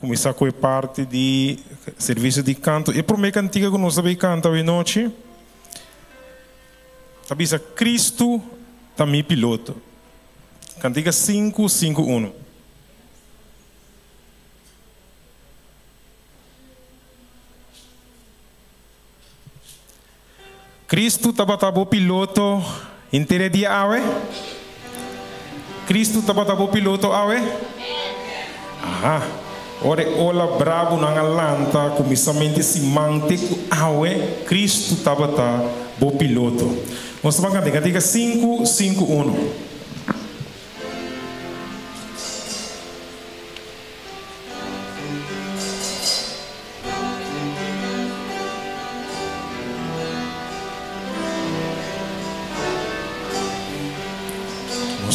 começar com a parte de serviço de canto. E a primeira cantiga que nós sabemos cantar hoje noite, sabe, Cristo também piloto. Cantiga 551. Cristo estava piloto inteiro dia awe. Cristo estava piloto awe. Ah, ora ola bravo na galanta começamento se mante awe. Cristo estava piloto. Nós vamos cantar cantiga 551.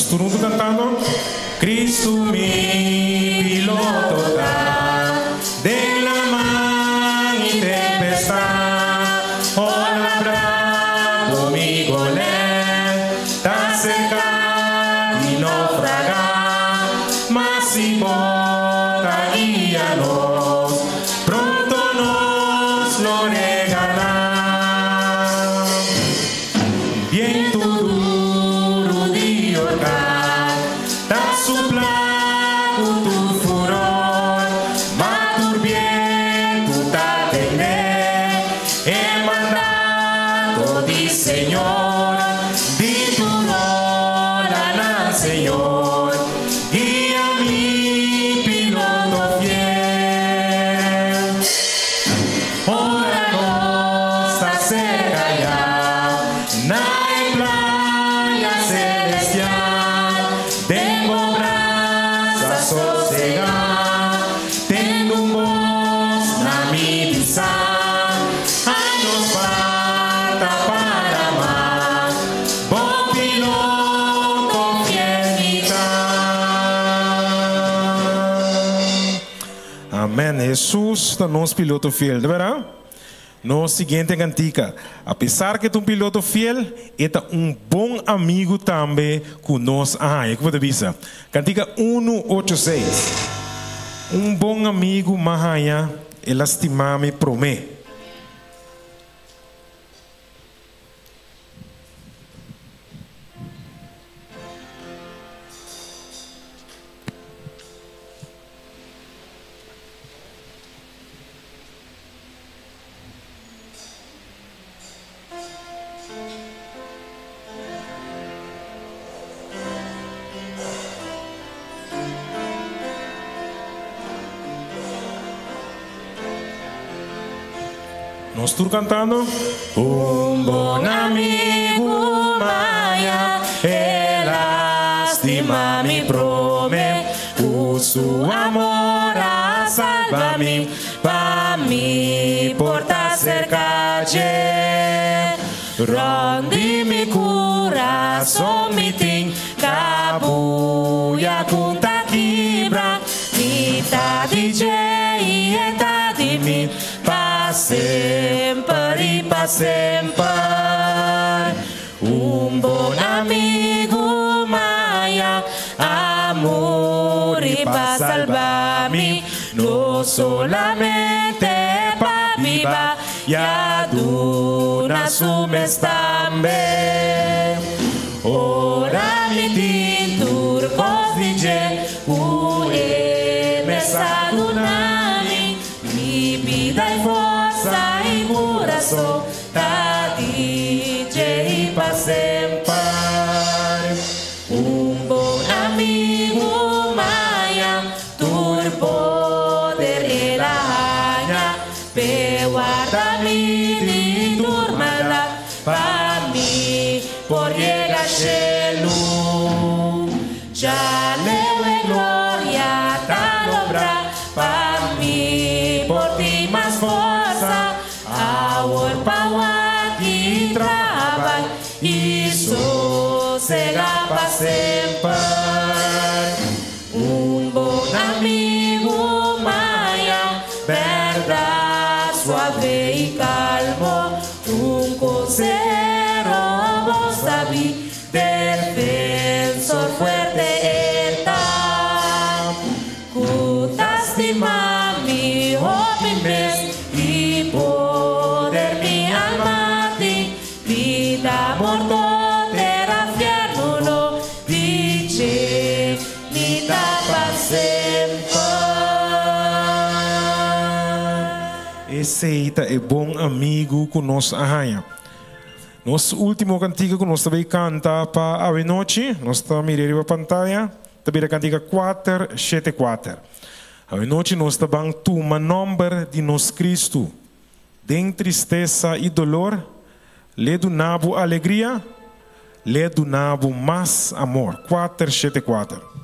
Todo mundo cantando. Cristo mi piloto da della mani tempestad, ora bravo mi golé, ta cerca di naufragar, ma si bota guíanos, pronto nos lo regalar. Viento duro di orcar, ta supla con tu furor, ma tu viento ta tener, he mandato di Señor, di tu nola, Señor, guía mi piloto fiel. Ora no está cerca ya, na playa celestial, tengo brasa sosegada, tengo un voz na mi pisar, años falta para más, bom piloto fiel mi Amém. Jesus é nosso piloto fiel, de verdade? No siguiente cantica, apesar que é um piloto fiel, é bom amigo também conosco. Ah, é como te dizer. Cantica 186. Bom amigo, Mahaya, ele estima-me promete. Nós estamos cantando. Bom amigo, Maia, ela estima me promete, o seu amor a salva-me, para me portar cerca de ronde mi coração me tem, cabuia conta quebra, me tá DJ e tá de mim. Sempre, para sempre, bom amigo, Maia, amor e para salvar-me, não solamente para viver, e a duna sumes também. Ora me tintur cos DJ, o emesa dunami, mi vida e força e coração, tá DJ para sempre. Bom amigo, Maia, tu poder e rainha, guarda-me de turma para mim, por llegar cielo, já leu em glória, tá lobra para mim, por ti mais força, our power que trabalha, e sossega para sempre. Bom amigo, Maia, verdade suave e calmo, consejero vos sabí, defensor fuerte está, cu tastima esse é bom amigo que nós arranha. Nosso último cantiga que nós também canta para a noite, nós estamos mirando a pantalla, também a cantiga 474. A noite nós também toma número de nosso Cristo. Dem tristeza e dolor, lhe donabo alegria, lhe donabo mais amor. 474.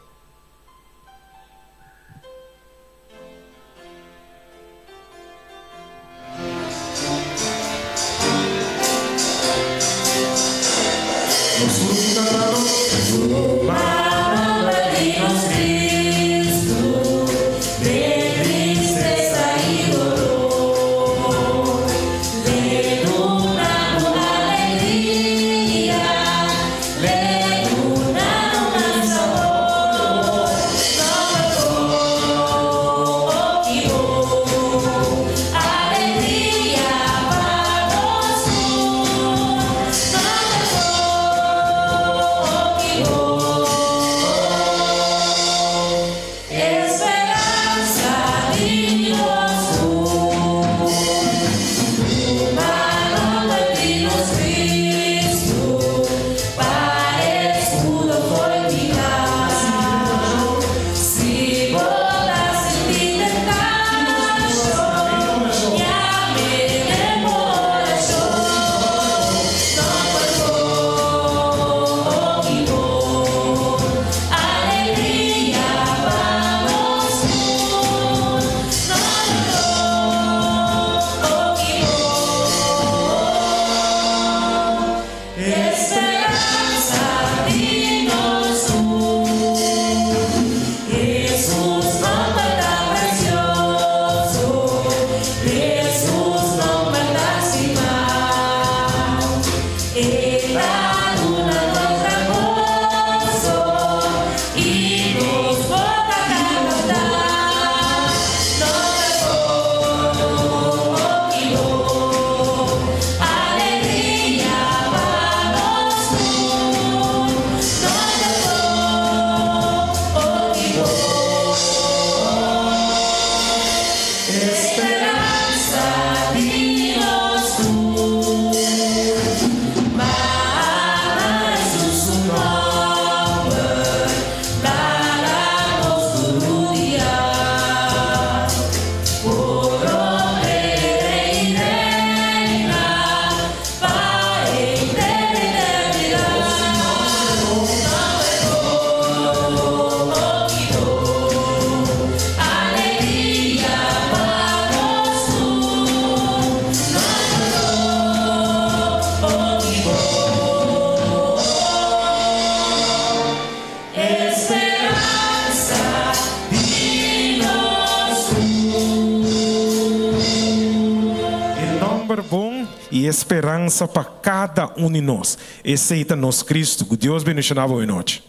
Esperança para cada um de nós. Esse é nosso Cristo. Que Deus bendiga a boa noite.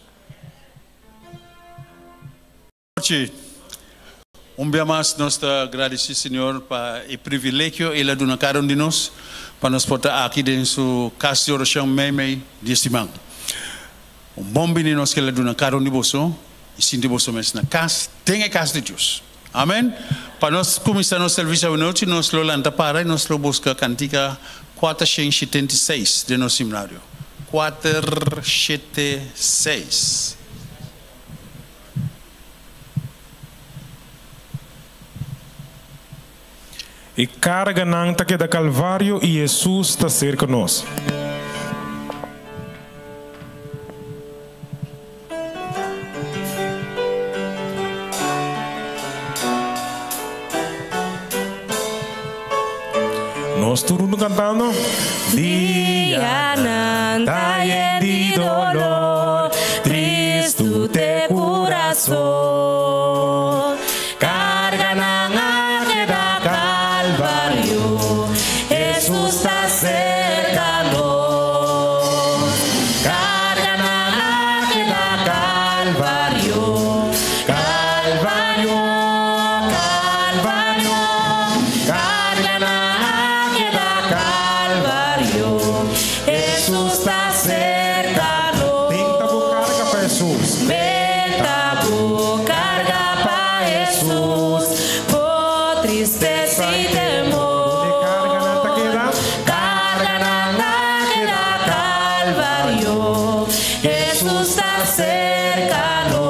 Dia mais nós agradecemos, Senhor, para o privilégio Ele dá cada um de nós para nós poder aqui dentro do casa de oração meme de semana. Bom bendigo nós que Ele dá cada um de nós e sinto vós na casa, tem a casa de Deus. Amém. Para nós começar nosso serviço à noite, nós lo lanta para e nós lo busca cantiga 476 de nosso seminário. 476. E carga nanta que da Calvário e Jesus está cerca de nós. Nós todos cantando. Dia nanta de dolor, triste te coração. Carga na arte da Calvário, Jesus está cerca de nós. Carga na arte da Calvário, Calvário, Calvário. Carga na arte da Calvário, Jesus está cerca de nós. Tenta buscar para Jesus. Tenta buscar. cerca-nos.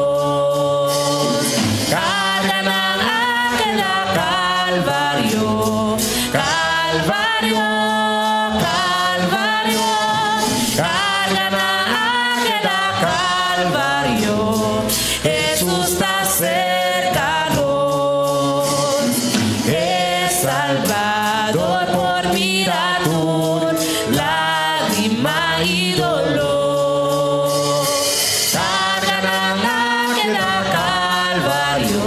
Carga ng águila, Calvario, Calvario, Calvario. Carga ng águila, Calvario, Jesús está cerca-nos. Es Salvador por miratud, lágrima y dolor. Carga ng águila, Calvario,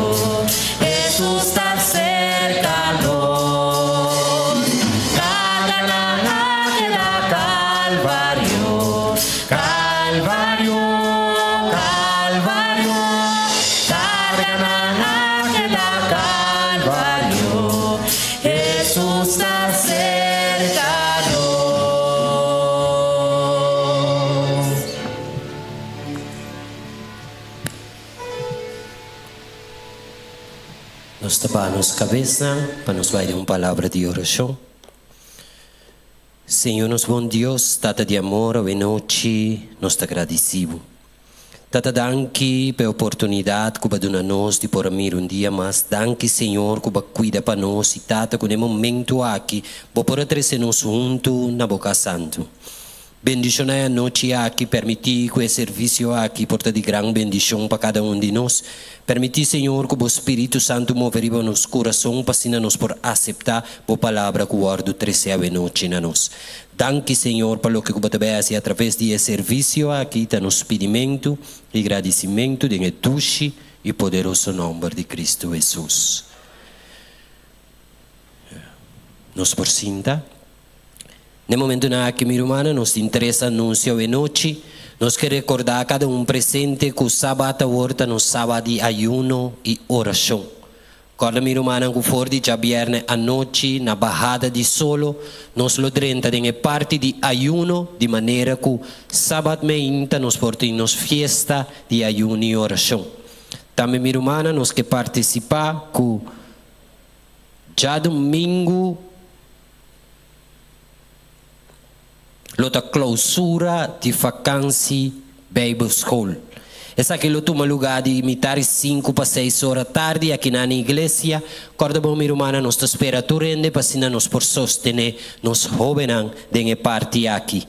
Jesús está cerca-nos. Carga ng águila, Calvario, Calvario, Calvario. Carga ng águila, Calvario, Jesús está cerca-nos. Nós tapamos a cabeça para nos vai dar uma palavra de oração. Senhor, nos bom Deus, tata de amor, a noite, nós te agradecemos. Tata, danke pela oportunidade que você nós de por amir dia mais. Danke, Senhor, que você cuida para nós e tata, que no momento aqui, você pode trazer nós junto na boca santo. Bendição a noite aqui, permitir que o serviço aqui porta de grande bendição para cada de nós. Permitir, Senhor, que o Espírito Santo mover em nosso coração para assim nós por aceitar a palavra que o guardo trece a noite na nós. Danke, Senhor, para o que você faz através de serviço aqui, está nos pedimento e agradecimento de tuxe e poderoso nome de Cristo Jesus. Nos por cinta. No momento na que minha irmã nos interessa anúncio e noite, nós queremos recordar cada presente que o sábado horta no sábado de ayuno e oração. Quando minha irmã que for de viernes à noite na barrada de solo, nós lo drenta de parte de ayuno de maneira que sábado meinta nos portamos fiesta de ayuno e oração. Também minha irmã nós que participar que já domingo lota clausura de vacância Bible School. Essa aqui lo toma lugar de imitar 5 para 6 horas da tarde aqui na igreja. Corda bom, minha irmã, nós espera turende para assim nós por sostener nos jovens de parte aqui.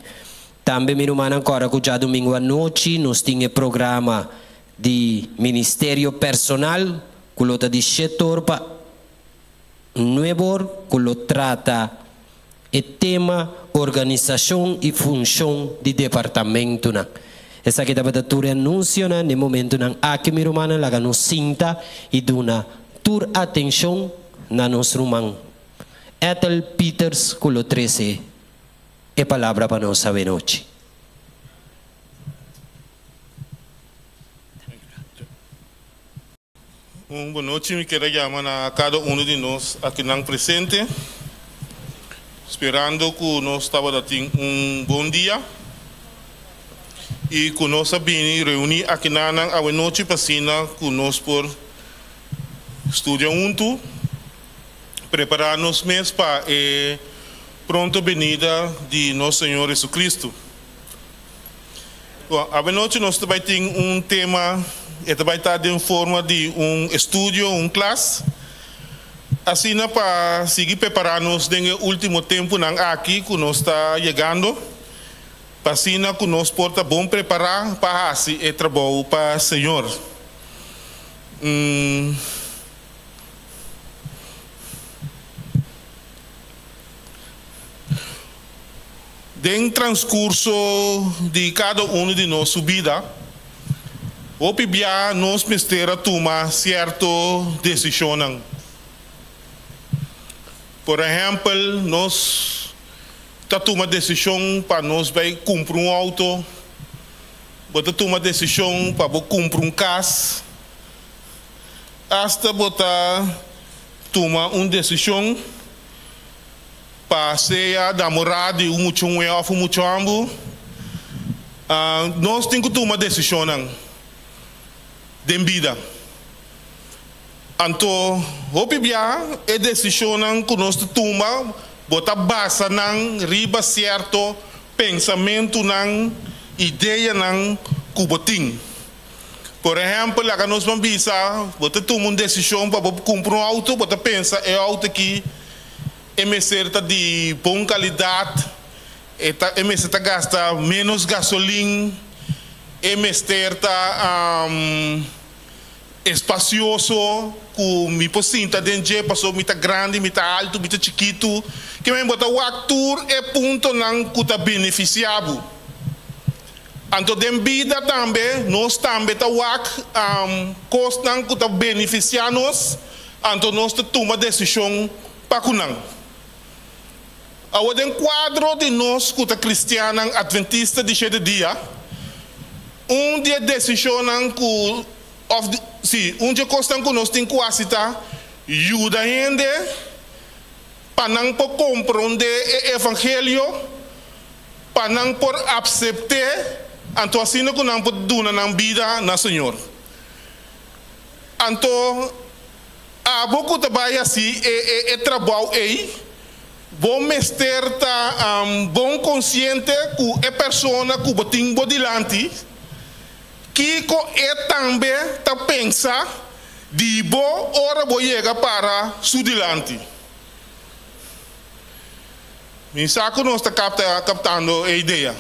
Também, minha irmã, agora que já domingo à noite nós temos programa de ministério personal que lota de setor para novo que lo trata o tema organização e função de departamento. Essa aqui estava dando anúncio no momento aqui minha irmã laga nos cinta e duna tur atenção na nosso irmão Ethel Peters culo 13 e palavra para nós essa noite. Boa noite, me quero chamar a cada de nós aqui não presente. Esperando que nós estamos tendo bom dia e que nós sabemos reunir aqui na noite para que nós por estudar junto, preparar-nos mesmo para a pronta venida de nosso Senhor Jesus Cristo. A noite nós também temos tema, vai estar em forma de estudo, classe. Assim, para seguir preparando-nos no último tempo aqui que nós está chegando, para assim que nós porta bom preparar para esse trabalho para o Senhor. Dentro do transcurso de cada de nossa vida, o PBA nos mistera tomar certa decisão. Por exemplo, nós tomamos decisão para nós vai comprar auto, tomamos decisão para comprar casa, hasta tomar decisão para ser namorado de muito ou muito ambo. Nós temos que tomar decisão de vida. Então, o PBA é decisão que nós tomamos, botar base na riba certo, pensamento na ideia na que botim. Por exemplo, lá que nós vamos pensar, você toma uma decisão para comprar um auto, você pensa, é um auto que é certa de boa qualidade, é certa gasta menos gasolina, é certa espacioso, com me pocinta dentro, passou muito grande, muito alto, muito chiquito, que me bota o actor é ponto não que está beneficiado. Então, de vida também, nós também estamos costam que está beneficiando nós, então nós tomamos decisão para cunar. Agora, em quadro de nós que está cristiano adventista de 7 dias, dia decisão que um dia costam que nós temos que aceitar, ajuda a gente para não compreender o evangelho, para não aceitar. Então, assim que não podemos dar na vida na Senhor. Então, a pouco trabalho assim, é trabalho aí. Bom mestre, bom consciente que é pessoa que tem bodilante, que é também tá pensa de boa hora vou chegar para sudilante. Me saco nós está captando a ideia.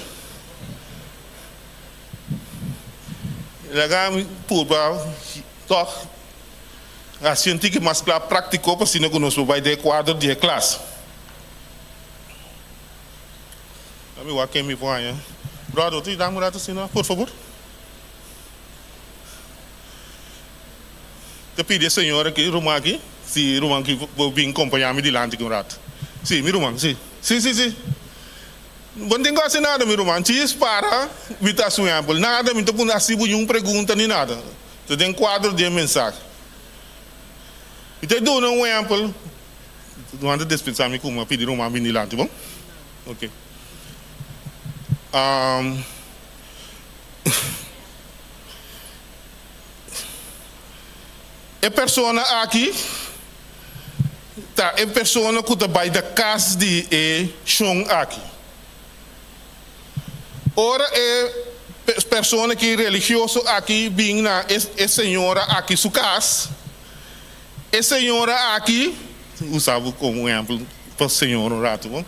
Legal, purba, toch, a científica mais claro praticou para se não conosco vai de quadro de classe. Amigo, o que me põe, brother, tu dá uma assim, por favor. Te pedi a senhora que rumah aqui, se rumah que vou vir acompanhar-me de lá com o rato. Sim, mi rumah, sim. Sim. Não tem quase nada, meu irmão. Diz para evitar sonhar. Nada, me estou assim, nenhuma pergunta nem nada. Você tem quadro de mensagem. E te dou um exemplo. Não anda dispensar-me como pedir uma vinilante, bom? Ok. É pessoa aqui. Tá, é pessoa que trabalha da casa de chão aqui. Ora é pessoa que é religioso aqui vem na é senhora aqui sua casa. É senhora aqui, usava como exemplo para senhora um rato, bom?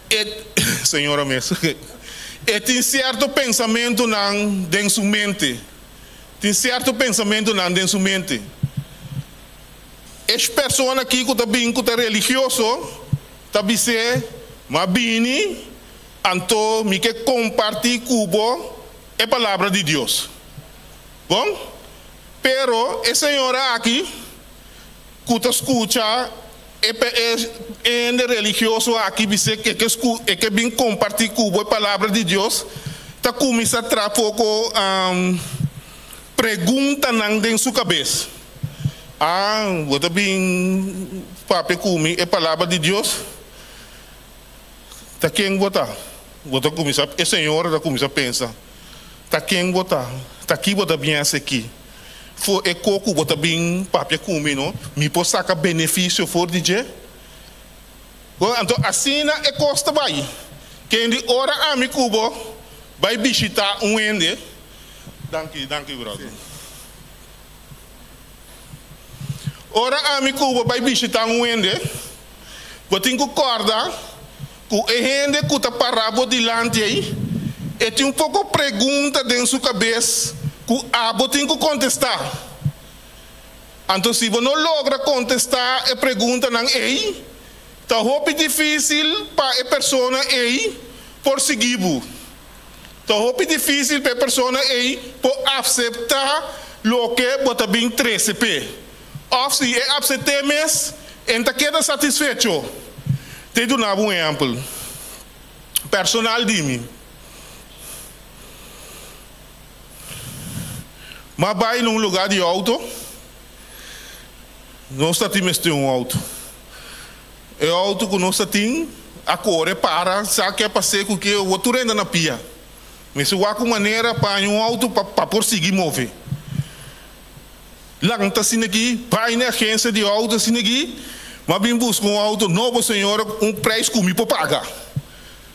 É senhora mesmo. E tem certo pensamento dentro sua mente. Tem certo pensamento dentro de sua mente. Essa pessoa aqui que está bem, que está religioso, está bem, mas bem, então, me quer compartilhar com a palavra de Deus. Bom? Pero, a senhora aqui, que escuta, é religioso aqui, que vem compartilhar com a palavra de Deus, está começando a trazer pouco pergunta dentro de sua cabeça. Você vem papai comigo a palavra de Deus? Está quem votar? Você começa, a senhora está começando a pensar. Está quem votar? Está aqui, você bem aqui. For é coco, você bem papai comigo, não? Me pode sacar benefício for DJ? Então, assim é costa vai. Quem de hora a mi cubo vai visitar ende. Danke, brother. Ora a mi cubo vai visitar ende. Você tem que acordar. Que a gente que está parado delante aí, e tem pouco pergunta dentro da sua cabeça, que você tem que contestar. Então, se você não logra contestar a pergunta não aí, está muito difícil para a pessoa aí por seguir. Está muito difícil para a pessoa aí por aceitar o que você bem 13p. Ou se é aceitar mesmo, então queda satisfeito. Te dou um exemplo. Personal de mim. Mas vai num lugar de auto. Nós temos um auto. É auto que nós temos. A cor é para. Sabe que é para ser com que o outro ainda na pia. Mas se há uma maneira para um auto para prosseguir mover. Lá não está assim aqui. Vai na agência de auto assim aqui. Mas vim buscar um auto novo, senhora, preço que me pode pagar.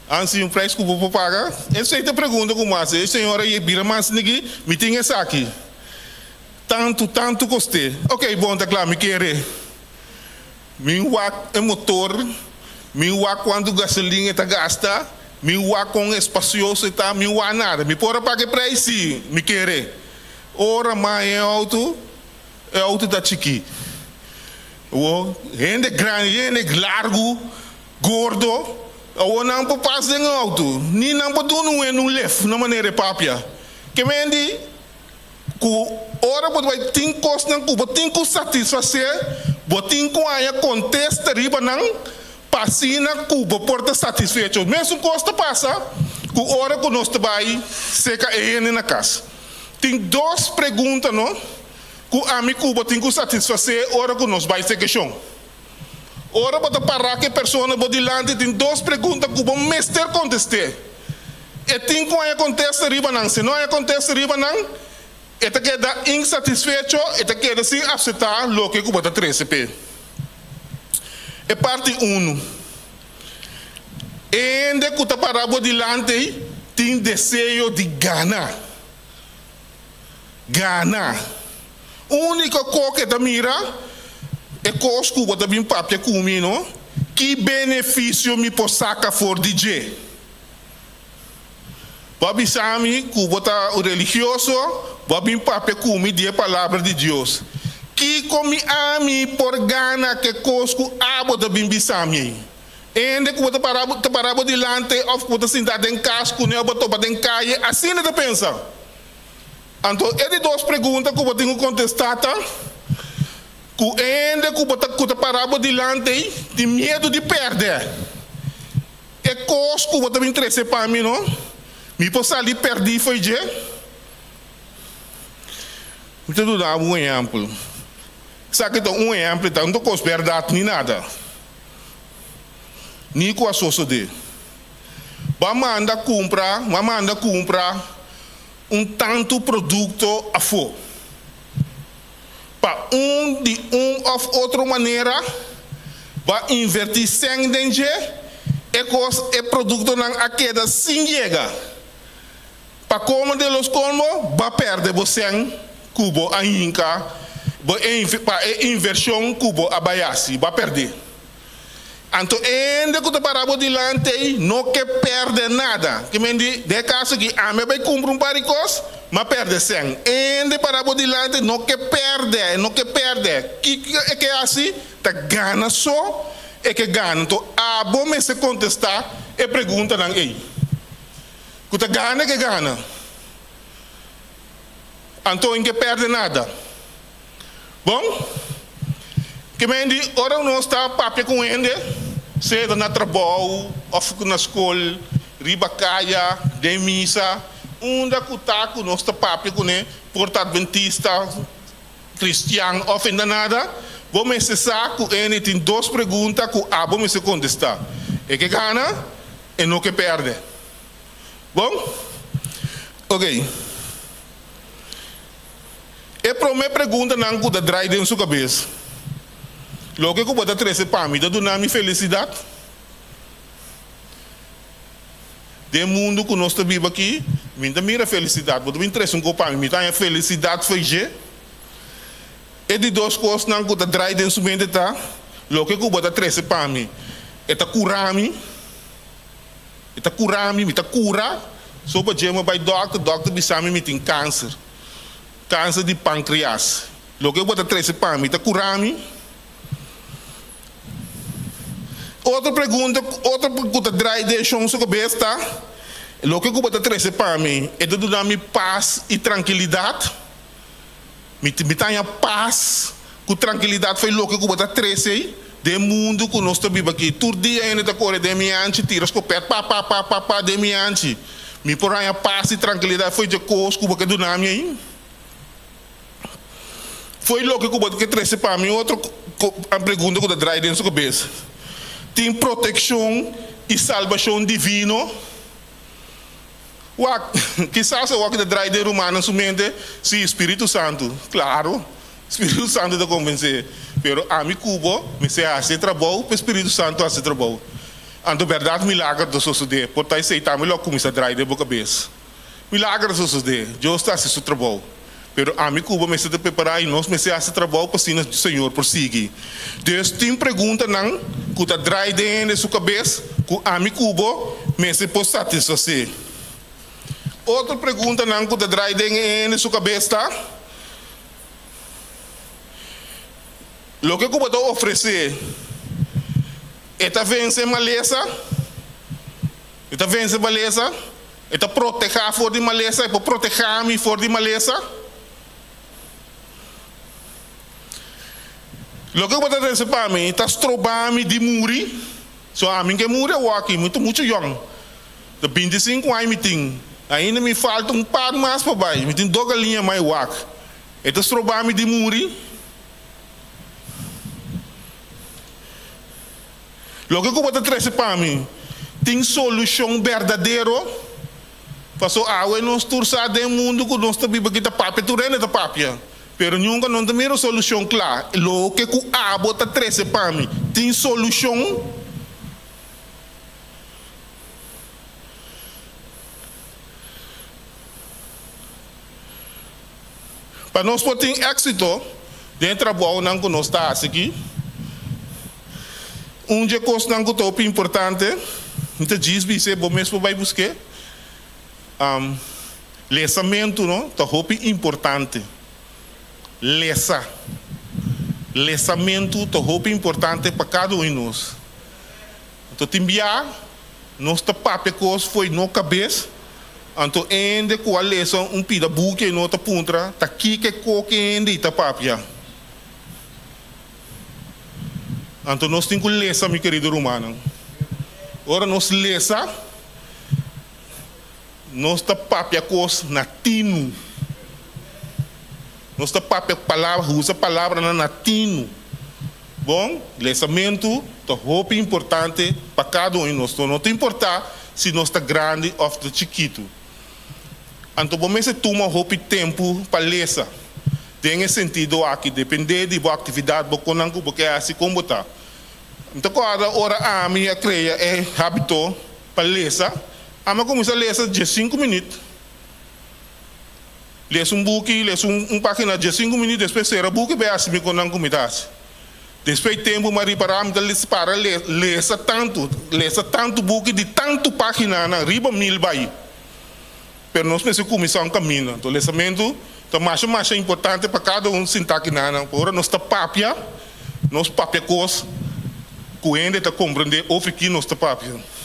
Assim, preço que eu vou pagar. Eu sei que pergunta como assim, senhora, e vira mais aqui, me tem essa aqui. tanto gostei. Ok, bom, tá claro, me querer. Me wak é motor, me wak quando gasolina tá gasta, me wak com espacioso tá, me wak nada. Me pôr pagar preço, me querer. Ora mais é auto da chiqui. O gente grande, gente largo, gordo, o não pode passar em auto, nem não pode não left, na maneira papia. Que mendi, que ora pode ter coisa não, pode ter satisfazer, pode ter coisa contesta riba não, passina Cuba porta satisfeito. Mesmo costa passa, que ora que nós trabalhamos seca e na casa. Tem duas perguntas, não? Que a mim Cuba tem que satisfazer ora que nós vai ser questão. Ora para parar que a pessoa pode dilante tem duas perguntas que o mestre contestar. E tem que acontece riba não, se não acontece riba não, e te queda insatisfeito, e te queda sem aceitar o que Cuba está 13p. E parte 1. E onde que está parado dilante tem desejo de ganhar. Ganhar. A única coisa que está mira é coisa que está bem papia comigo, que benefício me posso sacar for DJ. Babi sami que está religioso, babi papia comigo de palavra de Deus. Que come a mim por gana que coisa que abo está bem bisami. Ende que está parado dilante, ou que está sentado em casa, que não está em calle, assim não pensa. Então, é de duas perguntas que eu tenho que contestar, tá? Que ainda que eu estou parado dilante, de medo de perder. É coisa que eu também interessa para mim, não? Me posso ali perder, foi de? Vou dar um exemplo. Sabe que um exemplo, então, não estou com verdade nem nada. Nem com a sociedade. Vamos andar comprar tanto produto a for. Para de ou outra maneira, vai invertir sem danger, é produto não a queda sem chega. Para como de los colmo, vai perder você cubo a inca, para inversão cubo a baiasi, vai perder. Então, ainda que tu parabo dilante, não que perde nada. Que me diz, de caso que a me vai comprar paricos, mas perde 100. Ainda parabo dilante, não que perde. Que é assim, tá ganha só, é que ganha. Então, a bom me se contestar, e pergunta não ei. Que tá ganha, que ganha. Então, em que perde nada. Bom? Que me diz, ora não está papel com ele, seja na trabalho, ou na escola, riba caia, de missa, onde que está com nosso papel com ele, porta adventista, cristiano, ou ainda nada, vamos se saco, ele tem duas perguntas que vamos se contestar. É que ganha e não que perde. Bom? Ok. E a primeira pergunta não que dá dentro da sua cabeça. Logo que eu vou dar 13 para mim, dá minha felicidade. De mundo que nós estamos aqui, me dá minha felicidade. Vou dar 13 para mim, a felicidade foi G. E de duas coisas não que eu dá dentro da mente, logo que eu vou dar 13 para mim, é curar-me. Me cura. Só para dizer, vai doctor me sabe me tem câncer. Câncer de pâncreas. Logo que eu vou dar 13 para mim, curar-me. Outra pergunta drai deixa um sua cabeça, tá? O que eu vou trazer para mim é de dar-me paz e tranquilidade. Me tenha paz com tranquilidade foi o que eu vou trazer de mundo que nós estamos aqui. Todo dia ainda está correndo de minha ante, tira escopeta, pá, de minha ante. Me porém paz e tranquilidade foi de coisa que eu vou dar-me aí. Foi o que eu vou trazer para mim. Outra pergunta que eu drai dentro da sua cabeça. Tem proteção e salvação divino. Quizás o que drai de humano somente se Espírito Santo. Claro, Espírito Santo te convencer. Pero a mim cubo, me se hace trabalho, o Espírito Santo hace trabalho. Ando verdade milagre do suceder. Portanto, aceitar melhor como se drai de boca cabeça. Milagre do suceder. Deus está se seu trabalho. Pero a mim Cuba me se preparar e nós me se hace trabalho para sim o Senhor prosseguir. Deus tem pergunta não, que tá drai dentro de sua cabeça, que a mim Cuba me se pode satisfazer. Outra pergunta não, que tá drai dentro de sua cabeça, tá? O que Cuba tá oferecer? Eta vence maleza? Eta vence maleza? Eta proteger voor die maleza? Eta proteger me voor die maleza? Lo que pode dizer para mim, está estrobando de muri. So a mim que muri é aqui, muito young. De 25 anos me tem. Ainda me falta par mais para baixo. Me tem 2 galinhas mais wak. Está estrobando de muri. Lo que pode dizer para mim, tem solução verdadeira. Passou a água nós turça do mundo que nós estamos aqui papel, tu rende da papel. Pero nunca não tem a solução clara. Lo que o abo está treze para mim, tem solução. Para nós poder ter êxito dentro do trabalho não que nós estamos aqui. Dia coisa não que é importante, então diz que você mesmo vai buscar. Lesamento, não? Tá importante. Lesamento é importante para cada um de nós. Então, timbiar, nossa papel foi na cabeça. Então, ainda com a lesão, pida buque e nota puntra, tá aqui que coque ainda está papel. Então, nós temos que lesar, meu querido romano. Ora, nós lesar, nossa papel na tino. Nossa papel palavra, usa palavra na latino. Bom, lesamento é importante para cada um de nós. Não tem importar se nós está grande ou chiquito. Então, vamos tomar tempo para lesar. Tem sentido aqui, depende de boa atividade, porque é assim como está. Então, cada hora a minha creia é hábito para lesar. A minha começa a lesar de 5 minutos. Lês book, lês página de 5 minutos, depois será book bem assim me conang comidas. Depois tempo mari para me para lês tanto book de tanto página na riba 1000 bai. Pero nós precisamos começar caminho. Então lesamento é mais importante para cada um sentar aqui na. Agora nós está papia, nós papia cos, coende está compreender o que nós está papia.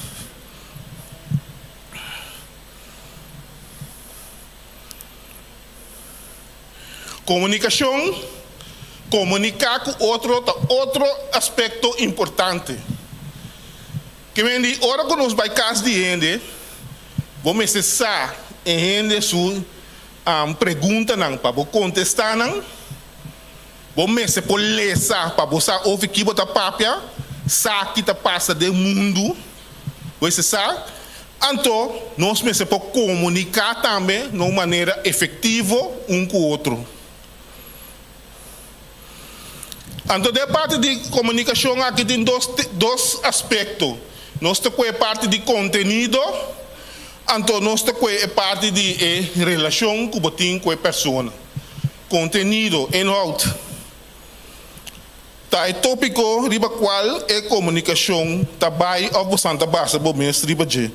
Comunicação, comunicar com outro aspecto importante. Que vem de hora que nós vai casa de gente, vamos cessar em gente sua pergunta não para contestar não, vamos se por lesar para você ouvir que bota papia, sabe que tá passa do mundo, você sabe? Então nós se por comunicar também de uma maneira efetiva um com o outro. Então, da parte de comunicação, aqui tem dois aspectos. Nós temos a parte de conteúdo, então nós temos a parte de relação com a pessoa. Conteúdo, inhoud. Tá, o tópico, riba qual é comunicação, tá bem, ou você está base, bom, mestre, riba de.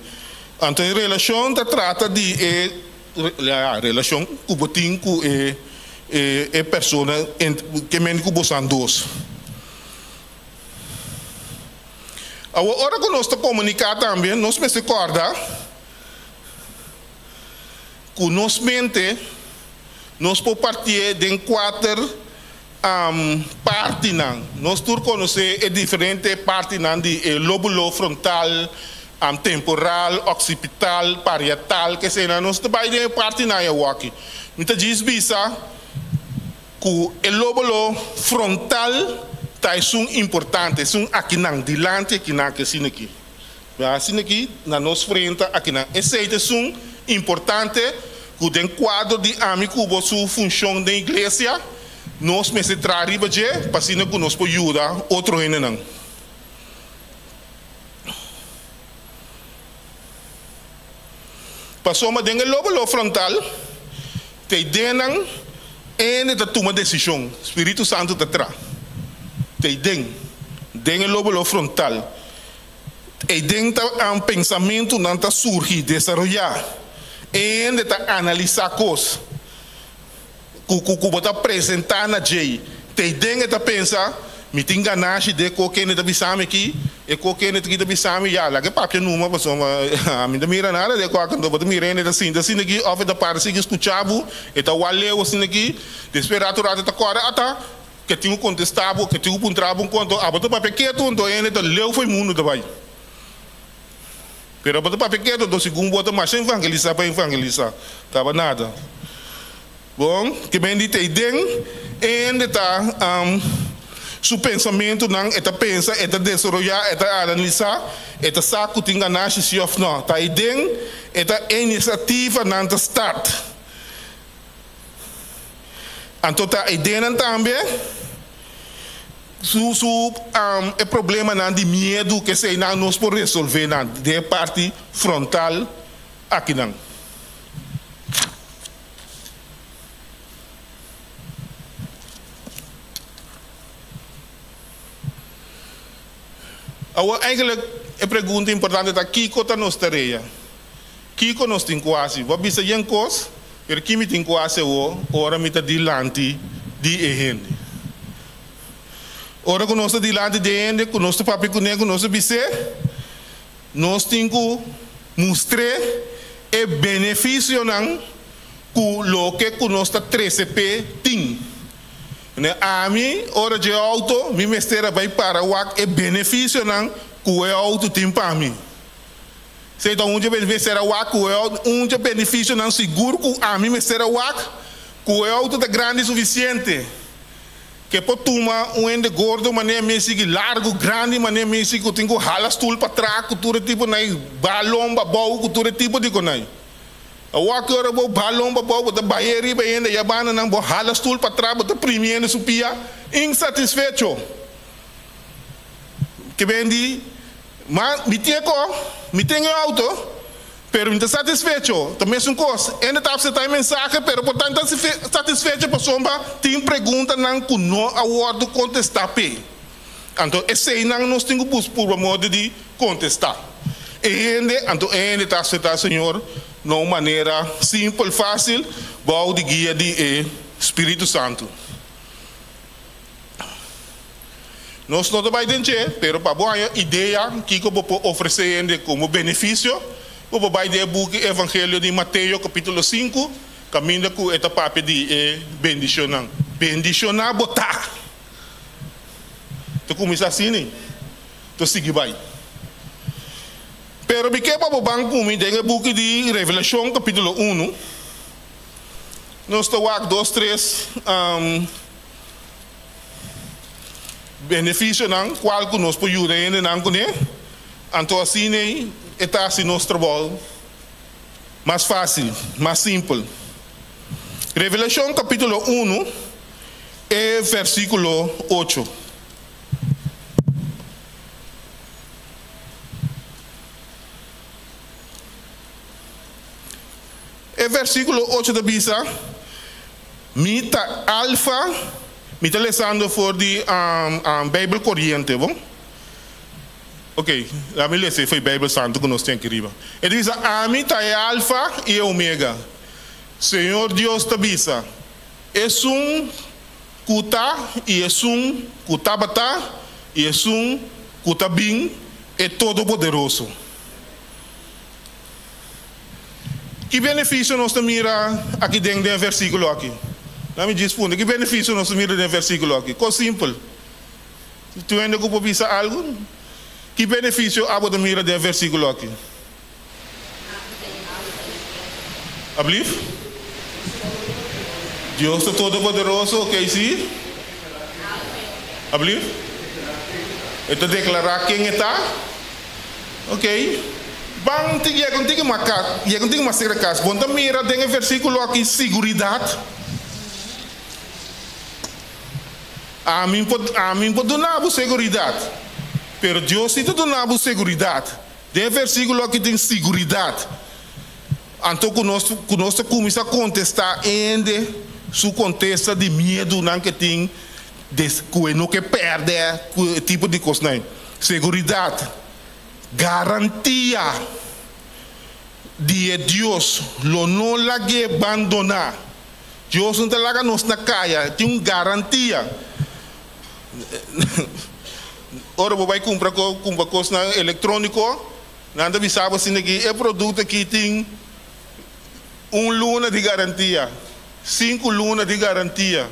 Então, a relação trata de relação com a pessoa que me cubosan dois. Agora que nós estamos comunicando também, nós me recorda que nós mente, nós podemos partir de 4 partes. Nós todos conhecemos diferentes partes de lóbulo frontal, temporal, occipital, parietal, que seja, nós trabalhamos de parte na aqui. Então, diz bisa que o lóbulo frontal é importante, é aqui não, dilante aqui não, que assim aqui. Assim aqui, na nossa frente, aqui não. Esse é importante, que tem quadro de amigo, a sua função da igreja, nós me se trariba de, para assim que nós podemos ajudar outro ainda não. Passou uma dengue lóbulo frontal, te denan En dat toma decisão. Espírito Santo te tra. Te den el lóbulo frontal. E den ta um pensamento não ta surgir, desarrollar. En de ta analisar coisas. Cuba ta apresentar na Jay. Te den ta pensar, me tem ganache de qualquer neta bisame aqui, e qualquer neta que bisame já, lá que papel numa pessoa, a mim não mira nada de qualquer não pode mirar neta assim aqui, off da parte que escutava, e ta valeu assim aqui, desesperado rata ta cora ata, que tinha contestado, que tinha puntrado quanto a botar papel quieto, então ele ta leu foi mundo também. Pero botar papel quieto, do segundo bota mais evangelizar para evangelizar, tava nada. Bom, que bem de te den, e tá su pensamento não é pensa, é desenvolver, é analisar, é saco tinha nasce se ou não, tá aí den, é iniciativa não tá start. Então tá aí dentro também, é problema não de medo que se não nos pode resolver não, de parte frontal aqui não. Eigenlijk é pergunta importante da Kiko tá nos tareia. Kiko nos tem quase, vou bisa yang kos, per kimi tem quase ora mita dilante di ehende. Ora conosco dilante di ehende, conosco papi conego, conosco bise, nós tem que mostrar e benefício não ku lo que conosco 13p ting. A mim, hora de auto, me mestera vai para o é benefício não que o auto tem para mim. Se então onde benefício era o onde benefício não seguro que a mim mestera o que o auto é grande o suficiente. Que pode tomar ende gordo, maneira mesmo largo, grande, maneira mesmo que tem que ralar stool para trás, que tudo tipo de balão, babau, que tudo tipo de coisa. O que era o balão, babau, o banheiro, ainda e a banda não ralar stool para trás, o primeiro supia, insatisfeito. Que vem de, mas me tem auto, pero não satisfeito. Também é uma coisa, ainda está a mensagem, pero portanto satisfeito para sombra, tem pergunta não que não aguardo contestar pe. Então esse não nós temos que buscar por modo de contestar. Então ainda está aceitar Senhor, de uma maneira simples, fácil, bom de guia de Espírito Santo. Nós não estamos entendendo, pero para boa ideia que eu vou oferecer como benefício, eu vou ler o book Evangelho de Mateus, capítulo 5, caminho com esta parte de bendicionar. Bendicionar, botar. Tu começa assim, né? Tu segue vai. Pero me quebra o banco, me dá o book de Revelação, capítulo 1. Nós estamos aqui 2, 3 benefício, qual que nós podemos ajudar, então assim, está assim nosso trabalho mais fácil, mais simples. Revelação capítulo 1 versículo 8. Versículo 8 da Bisa, mita alfa, mita lesando for de Bijbel corriente, bom? Ok, a minha lese foi Bijbel Santo que nós temos que riba. Ele diz, a mita é alfa e omega. Senhor Deus te bisa, é kuta e é kutabata e é kutabim, é todo poderoso. Que benefício nós mira aqui dentro do versículo aqui? Não me responde. Que benefício nós mira dentro do versículo aqui? Coisa simples. Tu ainda que pode pensar algo? Que benefício há de mira dentro do versículo aqui? Ablief? Deus é todo poderoso, ok, sim? Ablief? Então declarar quem está? Ok. Bang tinggi yang tinggi makat, yang tinggi masih rekas. Bonta mira dengan versículo aqui seguridade. Amin pode donar seguridade. Pero Deus não donar seguridade. De versículo aqui tem seguridade. Então conosco começa a contestar ainda su contexto de medo não que tem que não que perde que tipo de coisa não. Seguridade, garantia de Deus, lo não lage abandonar. Deus não te laga nos na caia, tem garantia. Ora você vai comprar coisa eletrônico, nada bisava assim que é produto que tem luna de garantia, 5 lunas de garantia.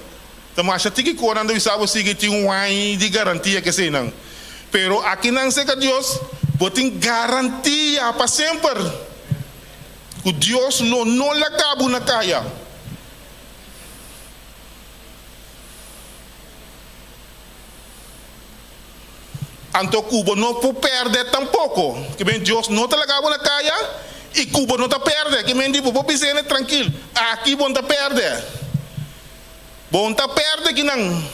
Então acha que quando anda bisava assim que tem ano de garantia que sei não. Pero aqui não sei que Deus tem garantia para sempre. Que Deus não acaba na caia. Então Cuba não pode perder tampouco. Que bem Deus não te acaba na caia e Cuba não te perde. Que bem tipo pode ser tranquilo. Aqui bom te perde. Bom te perde que não.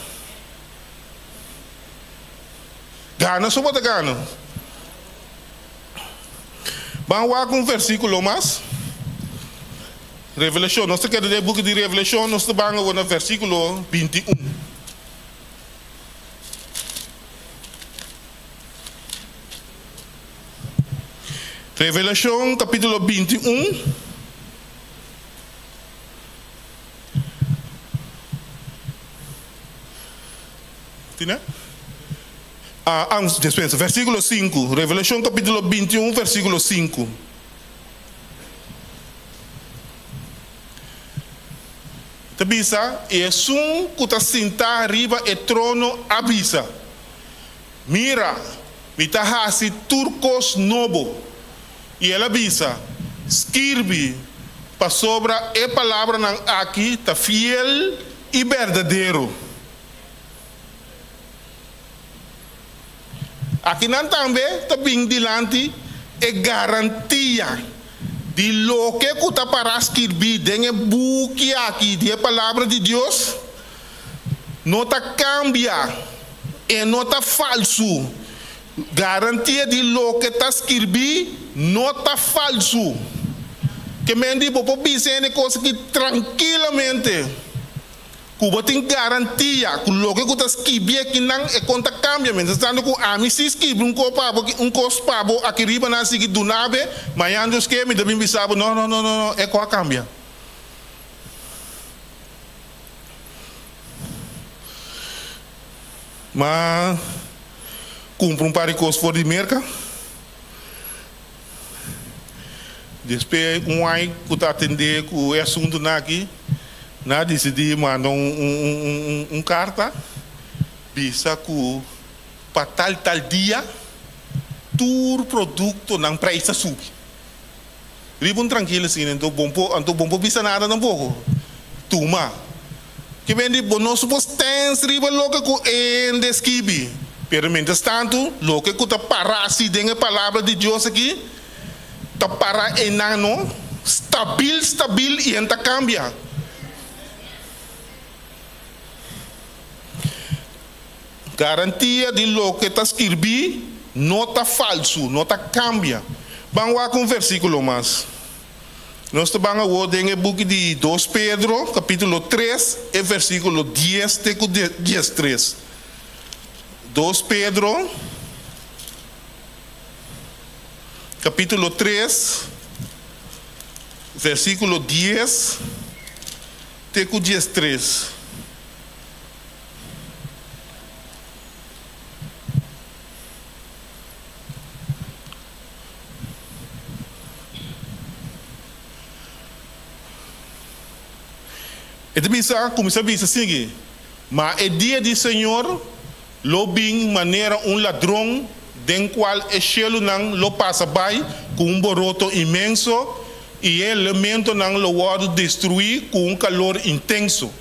Gana só pode gana. Vamos lá com um versículo mais. Revelação, nós queremos ler o book de Revelação, nós vamos no versículo 21. Revelação, capítulo 21. Tiene? Dispensa, versículo 5. Revelação, capítulo 21, versículo 5. Tabisa, e um que está sentado arriba e trono avisa. Mira, me está turcos novo. E ela avisa, escreve para sobre a palavra aqui, está fiel e verdadeiro. Aqui não também está bem delante é garantia de lo que está para escrever dentro do book aqui de palavra de Deus não está cambia e não está falso. Garantia de lo que está escrever não está falso. Que me diz para dizer coisa que tranquilamente Cuba tem garantia que o que está escrevendo aqui não é conta cambia. Mas estando com a mim se escreve um cospabo aqui riba na seguir do nave, mas antes que me também sabe não é com a cambia. Mas compra par de coisas fora de merca. Depois ano que está atendendo com o assunto aqui. Decidi mandar carta, bisa que para tal dia, todo produto não precisa subir. Ribon tranquilo assim, então bom bisa nada não pouco. Tuma. Que vem de bono supos tens riba logo que em desquibi. Pero mientras tanto, logo que está para assim dentro a palavra de Deus aqui, está para enano, stabil e enta cambia. Garantia de lo que está escrito não está falso, não está cambia. Vamos lá com um versículo mais. Nós vamos ler o book de 2 Pedro, capítulo 3, e versículo 10 até 13. 2 Pedro, capítulo 3, versículo 10 até 13. Então, começa a dizer assim, mas é dia do Senhor, lo bem maneira ladrão, den qual o cielo não lo passa by, com boroto imenso, e o elemento não lo pode destruir com calor intenso.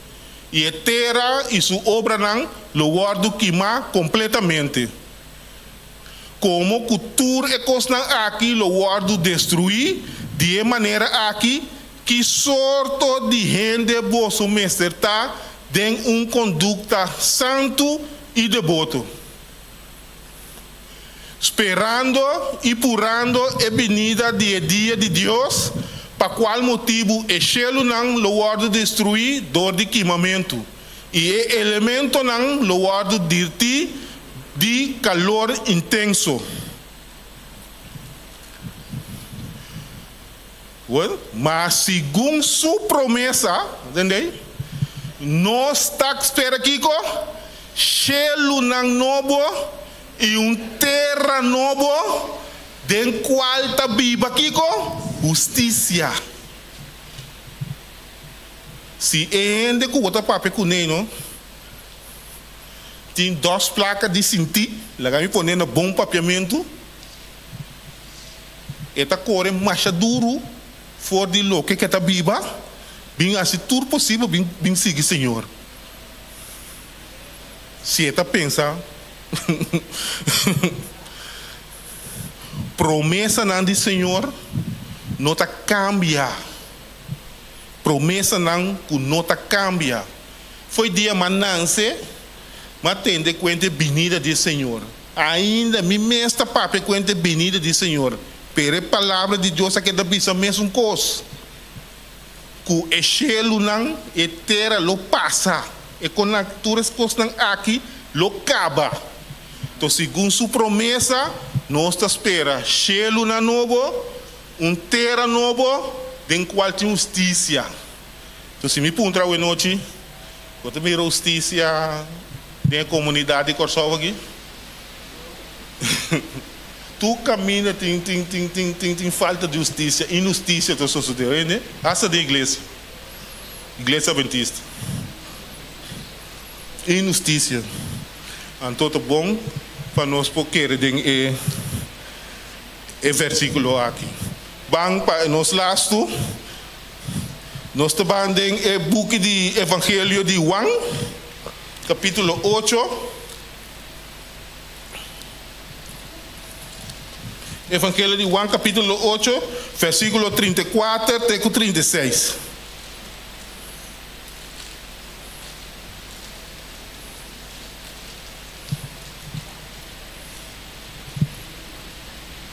E a terra e sua obra não lo pode queimar completamente. Como cultura e coisa aqui lo pode destruir, de maneira aqui, que sorte de gente vosso mestre está em conduta santo e devoto, esperando e purando a venida de dia de Deus Para qual motivo o selo não lo guarda destruir dor de queimamento. E o elemento não lo guarda dirti de calor intenso. Well, mas segundo sua promessa, entendeu? Nós está espera aqui com selo não novo e terra novo, den qual está viva aqui com justiça. Se ainda com outra papel com ele, não? Tem 2 placas de sentir, lá me põe no bom papiamento. Eta cor mais duro, for de lo que está viva, bem assim tudo possível, bem seguir Senhor. Se eta pensa, promessa não de Senhor, não tá cambia. Promessa não que não tá cambia. Foi dia mananse, mas tem de conta venida de Senhor. Ainda me mesta papo conta venida de Senhor. Pero a palavra de Deus aqui da bisa mesmo coisa. Que o selo não e terra lo passa. E com as coisas não aqui lo acaba. Então, segundo sua promessa, nós espera selo na novo, terra novo, den qual tem justiça. Então, se me puntra hoje noite, eu também justiça da comunidade de Kosovo aqui. Tu caminha, tem falta de justiça, injustiça da sociedade, né? Essa da igreja adventista. Injustiça. Então, é bom para nós porque é versículo aqui. Bang para nós lasto, nós trabalhamos em book de Evangelho de Juan, capítulo 8. Evangelho de Juan, capítulo 8, versículo 34 até 36.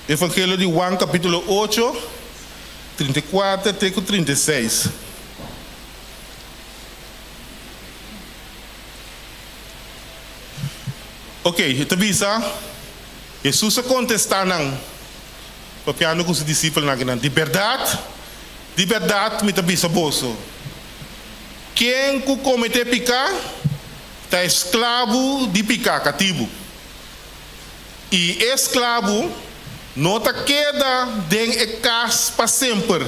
Evangelho de Juan, capítulo 8, 34 até 36. Ok, então visa, Jesus contesta não. Papiano com os discípulos na grande. De verdade, me tabisa bolso. Quem comete picar, está escravo de picar, cativo. E escravo não está queda de casa para sempre.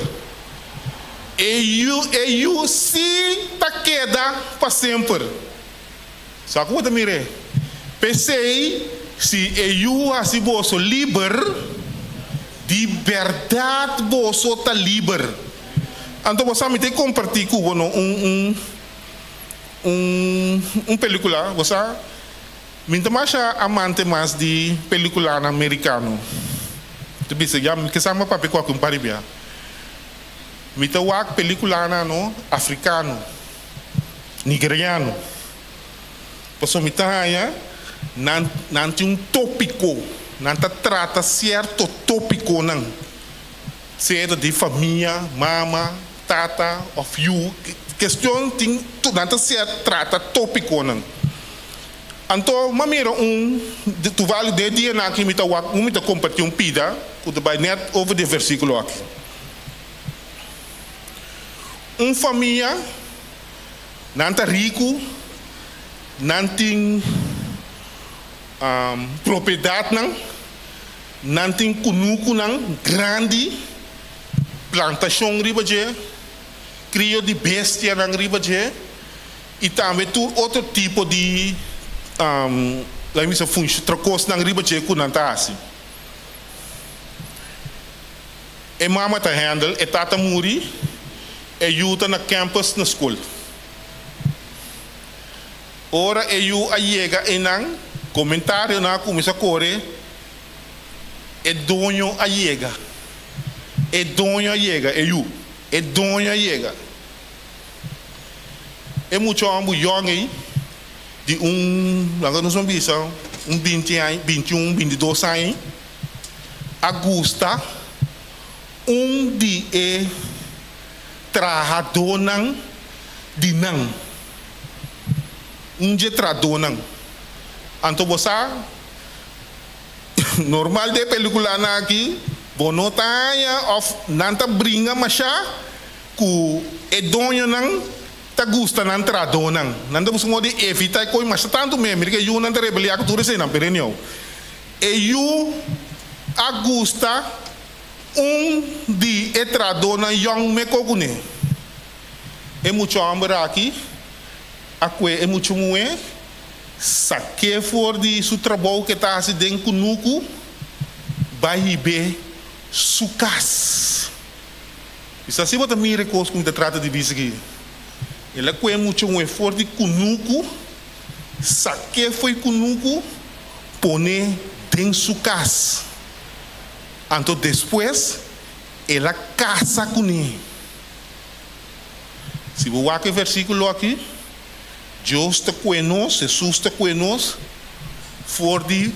E eu sim está queda para sempre. Só que eu mire. Pensei, se eu assim bolso livre, de verdade você está livre. Então você me tem que compartilhar com película. Você me tem mais amante mais de película americano. Tu bisa já me kesama papi com a paribia. Me tem wak película no africano, nigeriano. Posso me ter não tem tópico. Não trata certo tópico não. Seja de família, mama, tata, of you. Questão tem não certo trata tópico não. Então, mamira tu vale de dia na que me tá compartilhar pida, que tu vai net over de versículo aqui. Família não tá rico, não tem propriedade não tem cunuco grande plantação riba de crio de bestia riba de e também outro tipo de lá me função trocos riba de com nanta assim e mama tá handle e tata muri e yuta na campus na escola ora e yu a chega enang comentário na começa a correr é dono a chega é dono a chega é eu é dono a chega é muito ambo young de lá nós vamos ver 20 anos 21 22 anos Augusta de trahadonang dinang. Unje tradonang. Anto bosa normal de pelikula na aqui bonotaya of nanta bringa masya ku edonyo nang tagusta nan tradonang. Nanda busco de evita coi mas tanto memori que eu nanta rebelia que tudo senang perenio. E eu agusta di etradona young me kokune. E muito amor aqui. Akwe é muito mué, saque for de su trabalho que está se dentro nuku, vai be sukas. Isso assim você mira coisa como te trata de bicho aqui. Ele é muito mué for de kunuku, saque foi kunuku, pone dentro sukas. Então depois, ela casa com ele. Se você olhar o versículo aqui, Deus está conosco, Jesus está conosco, for de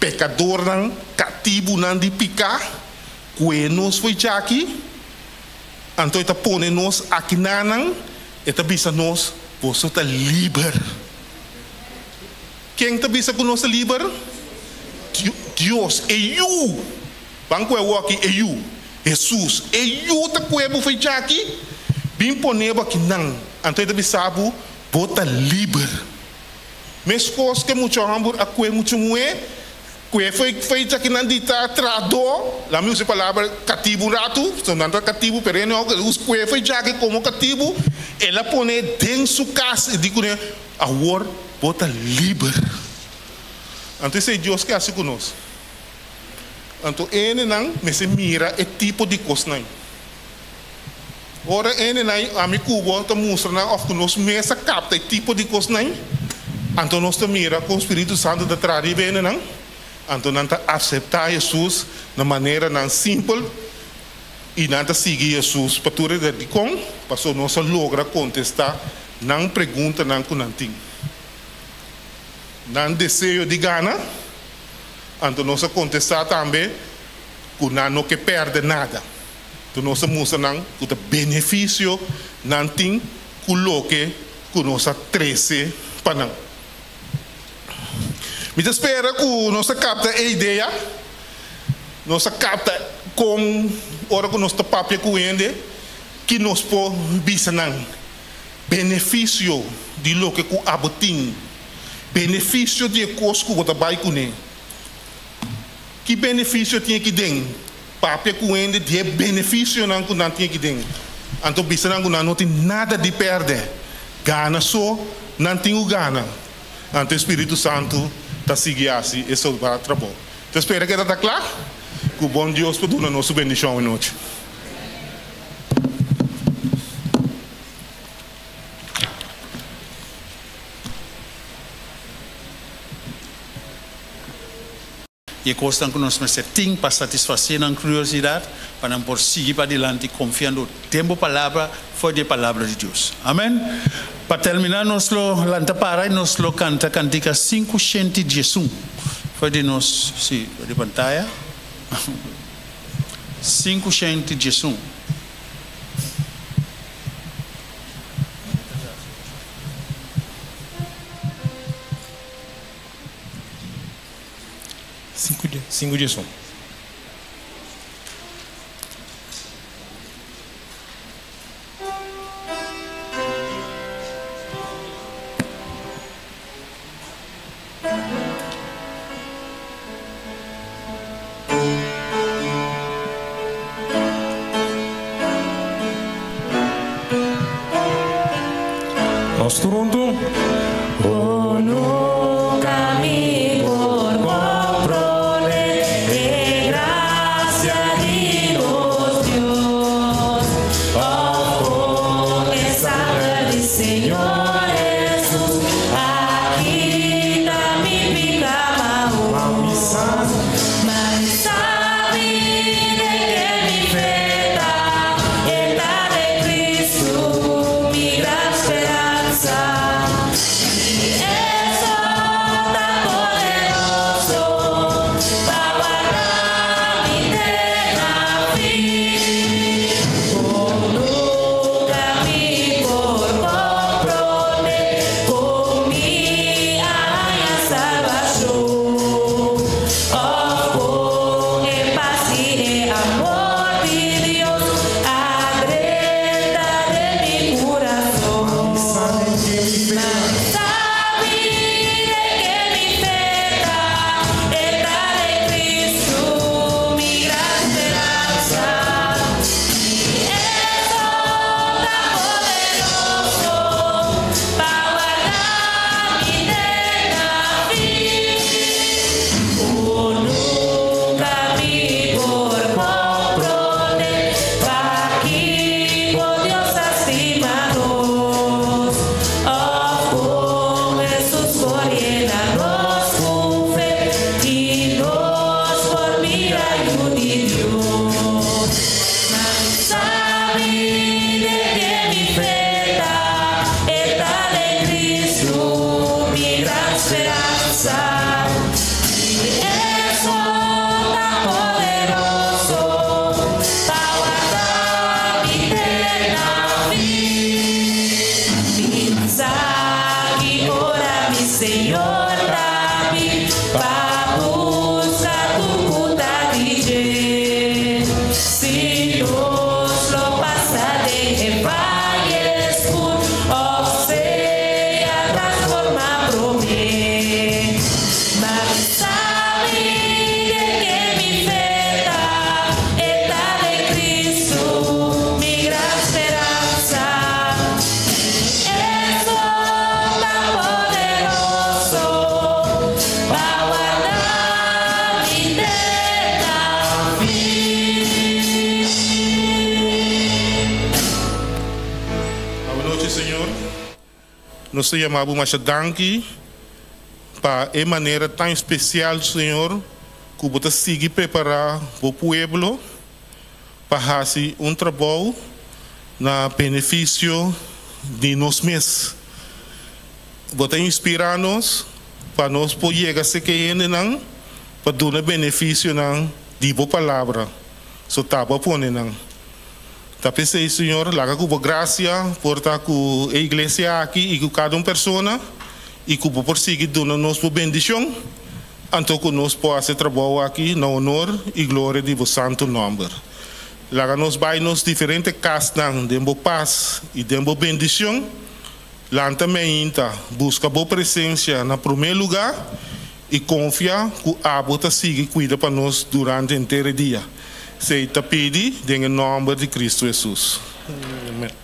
pecador não cativo não de picar, conosco foi já aqui, então está pondo nos aqui não, está bisa nos, você está livre. Quem está bisa conosco livre? Deus, é eu. Banco é o aqui, é eu. Jesus, é eu está conosco foi já aqui, bem poner aqui não, então está bisa bota livre. Mas coisas que muito amor a que muito mué, que foi feita que não dita trador, lá me usa a palavra cativo rato, então não é cativo perene, os que foi já que como cativo, ela põe dentro sua casa e digo né, agora bota livre. Então se Deus quer assim conosco. Então ele não, mas se mira é tipo de coisa não. Ora ene nai ami kubo ta musra na of conosco mesa capta tipo de coisa nem então nós te mira com o Espírito Santo da trari bem não então não ta aceitar Jesus na maneira não simples e não ta seguir Jesus para tudo de com passou nós logra contestar não pergunta não com nanting não desejo de gana então nós contestar também com não que perde nada. Tu nossa musa nang kuta benefício nanting kuloke kunosa 13 panang. Me espera que nossa capta a ideia, nossa capta com ora que nossa papia cuende que nos po bisanang benefício de lo que ku abotin, benefício de cosco que vai cune. Que benefício tinha que den? Papia cuende de benefício não que não tinha que den. Então bisa não tem nada de perder. Gana só, não tem o gana. Então o Espírito Santo está seguindo assim, esse é o trabalho. Então espero que está claro. Que o bom Deus pode dar nossa bendição em noite. E costan que nós tem para satisfazer a curiosidade, para não seguir para adiante, confiando no tempo palavra, foi de palavra de Deus. Amém? Para terminar, nós lo lanta para e nós lo canta cantica 511. Foi de nós, sim, de pantalla. 511. Cinco dias. Nós turundu. Esperanza, y eso nós te chamamos mais danke para a maneira tão especial, Senhor, que você siga preparar o povo para fazer trabalho na benefício de nós mesmos. Você inspira-nos para nós poder chegar a ser que não para dar benefício não de boa palavra. So tava pone não. Tapi sei, Senhor, laga com graça por estar com a igreja aqui e com cada pessoa e que por seguir dando nos bendição, então que nós possamos fazer trabalho aqui na honor e glória de vosso santo nome. Laga nos vai nos diferentes casas de boa paz e de boa bendição. Lá também busca boa presença na primeiro lugar e confia que a bota siga cuida para nós durante o inteiro dia. Sei te pedi em nome de Cristo Jesus. Amém.